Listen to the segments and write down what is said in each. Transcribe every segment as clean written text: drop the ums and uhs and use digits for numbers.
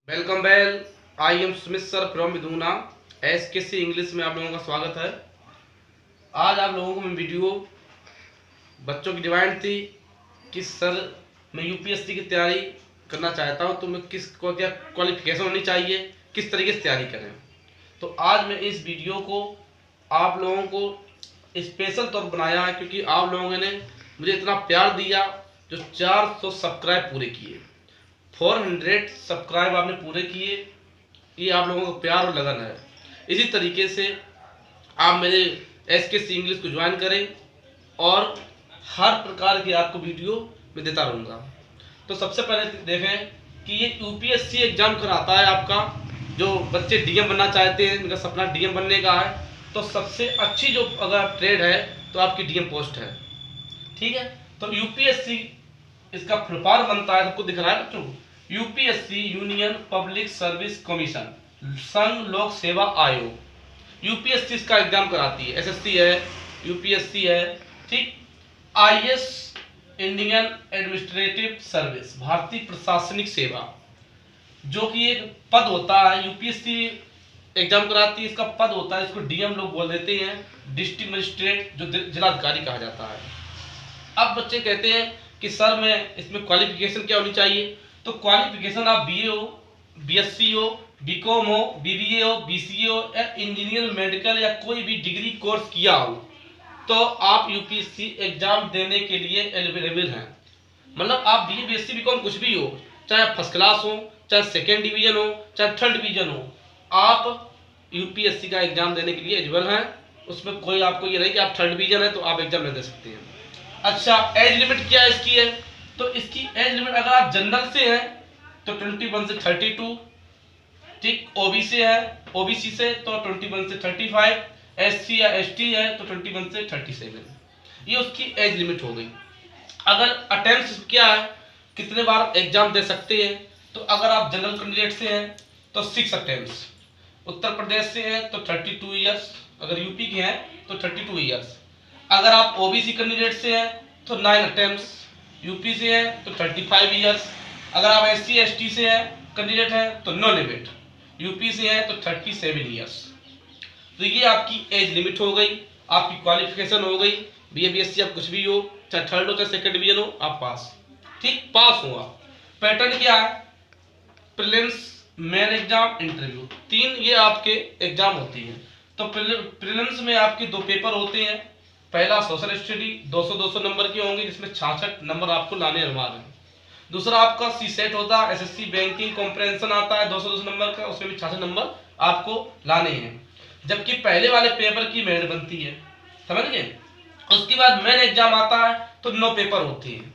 Welcome well. I am Sumit sir from विदुना SKC English में आप लोगों का स्वागत है। आज आप लोगों को मैं वीडियो बच्चों की डिमांड थी कि सर मैं यूपीएससी की तैयारी करना चाहता हूं, तो मैं किस को क्या क्वालिफिकेशन होनी चाहिए, किस तरीके से तैयारी करें। तो आज मैं इस वीडियो को आप लोगों को स्पेशल तौर पर बनाया है क्योंकि आप लोगों ने मुझे इतना प्यार दिया। जो 400 सब्सक्राइब पूरे किए, 400 सब्सक्राइब आपने पूरे किए, ये आप लोगों का प्यार और लगन है। इसी तरीके से आप मेरे SKC इंग्लिश को ज्वाइन करें और हर प्रकार की आपको वीडियो मैं देता रहूँगा। तो सबसे पहले देखें कि ये यूपीएससी एग्जाम कराता है आपका। जो बच्चे डीएम बनना चाहते हैं, इनका सपना डीएम बनने का है, तो सबसे अच्छी जो अगर ट्रेड है तो आपकी डीएम पोस्ट है। ठीक है, तो यूपीएससी इसका फुल फॉर्म बनता है, सबको दिख रहा है बच्चों, UPSC union public service commission, संघ लोक सेवा आयोग। यूपीएससी इसका एग्जाम कराती है। एसएससी है, यूपीएससी है, ठीक। आईएएस इंडियन एडमिनिस्ट्रेटिव सर्विस, भारतीय प्रशासनिक सेवा, जो कि एक पद होता है। यूपीएससी एग्जाम कराती है, इसका पद होता है, इसको डीएम लोग बोल देते हैं, डिस्ट्रिक्ट मजिस्ट्रेट, जो जिलाधिकारी कहा जाता है। अब बच्चे कहते हैं कि सर मैं इसमें क्वालिफिकेशन क्या होनी चाहिए, तो क्वालिफिकेशन आप बीए हो, बीएससी हो, बीकॉम हो, बीबीए हो, बीसीए हो या इंजीनियर मेडिकल या कोई भी डिग्री कोर्स किया हो, तो आप यूपीएससी एग्जाम देने के लिए एलिजिबल हैं। मतलब आप बीए बीएससी बीकॉम कुछ भी हो, चाहे फर्स्ट क्लास हो, चाहे सेकेंड डिवीजन हो, चाहे थर्ड डिवीजन हो, आप यूपीएससी का एग्जाम देने के लिए एलिजिबल हैं। उसमें कोई आपको ये नहीं कि आप थर्ड डिवीजन है तो आप एग्जाम नहीं दे सकते हैं। अच्छा, एज लिमिट क्या इसकी है, तो इसकी एज लिमिट अगर आप जनरल से हैं तो 21 से 32, ठीक। ओबीसी है, ओबीसी से तो 21 से 35, एससी या एसटी है तो 21 से 37, ये उसकी एज लिमिट हो गई। अगर अटेम्प्ट्स क्या है, कितने बार एग्जाम दे सकते हैं, तो अगर आप जनरल कैंडिडेट से हैं तो 6 अटेम्प्ट्स, उत्तर प्रदेश से हैं तो 32 ईयर्स, अगर यूपी के हैं तो 32 ईयर्स, अगर आप ओबीसी कैंडिडेट से हैं तो 9 अटेम्प्ट्स, यूपी से हैं तो 35 ईयर्स, अगर आप एससी एसटी से हैं कैंडिडेट हैं तो नो लिमिट, यूपी से हैं तो 37 ईयर्स। तो ये आपकी एज लिमिट हो गई, आपकी क्वालिफिकेशन हो गई। बीए बीएससी आप कुछ भी हो, चाहे थर्ड हो चाहे सेकंड डिवीजन हो, आप पास, ठीक, पास हुआ। पैटर्न क्या है, प्रीलिम्स, मेन एग्जाम, इंटरव्यू, 3 ये आपके एग्जाम होती हैं। तो प्रीलिम्स में आपके 2 पेपर होते हैं। पहला सोशल स्टडी 200-200 नंबर के होंगे, जिसमें 66 नंबर आपको लाने अनिवार्य हैं। दूसरा आपका सी सेट होता है, एसएससी बैंकिंग कॉम्प्रिहेंशन आता है 200-200 नंबर का, उसमें भी 66 नंबर आपको लाने हैं। जबकि पहले वाले पेपर की मेरिट बनती है, समझ गए। उसके बाद मेन एग्जाम आता है तो 9 पेपर होते हैं,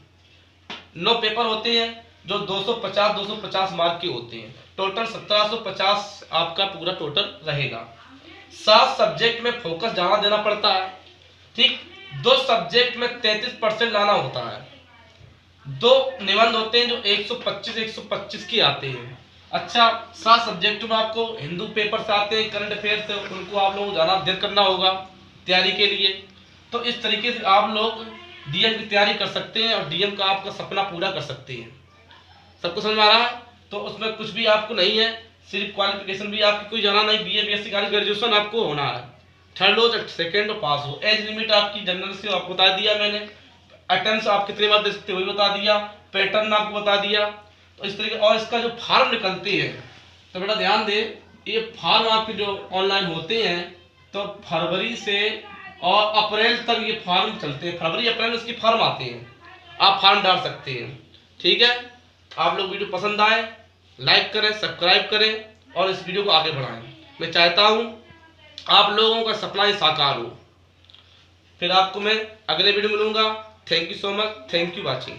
9 पेपर होते हैं जो 250 मार्क के होते हैं। टोटल 1750 आपका पूरा टोटल रहेगा। 7 सब्जेक्ट में फोकस ज्यादा देना पड़ता है, ठीक। 2 सब्जेक्ट में 33% लाना होता है। 2 निबंध होते हैं जो 125 के आते हैं। अच्छा, 7 सब्जेक्ट में आपको हिंदू पेपर से आते हैं, करंट अफेयर से, उनको आप लोगों को ज़्यादा अध्ययन करना होगा तैयारी के लिए। तो इस तरीके से आप लोग डीएम की तैयारी कर सकते हैं और डीएम का आपका सपना पूरा कर सकते हैं। सबको समझ में आ रहा है, तो उसमें कुछ भी आपको नहीं है, सिर्फ क्वालिफिकेशन भी आपकी कोई जाना नहीं, बीए बीएससी खाली ग्रेजुएशन आपको होना है, थर्ड हो चाहे सेकेंड हो, पास हो। एज लिमिट आपकी जनरल से आपको बता दिया मैंने, अटेम्प्ट्स आप कितने बार दे सकते हो वही बता दिया, पैटर्न आपको बता दिया। तो इस तरीके, और इसका जो फार्म निकलते हैं तो बेटा ध्यान दे, ये फार्म आपके जो ऑनलाइन होते हैं तो फरवरी से और अप्रैल तक ये फॉर्म चलते हैं। फरवरी अप्रैल में इसके फॉर्म आते हैं, आप फॉर्म डाल सकते हैं, ठीक है। आप लोग वीडियो पसंद आए लाइक करें, सब्सक्राइब करें और इस वीडियो को आगे बढ़ाएं। मैं चाहता हूँ आप लोगों का सपना ही साकार हो। फिर आपको मैं अगले वीडियो मिलूंगा। Thank you so much, thank you watching.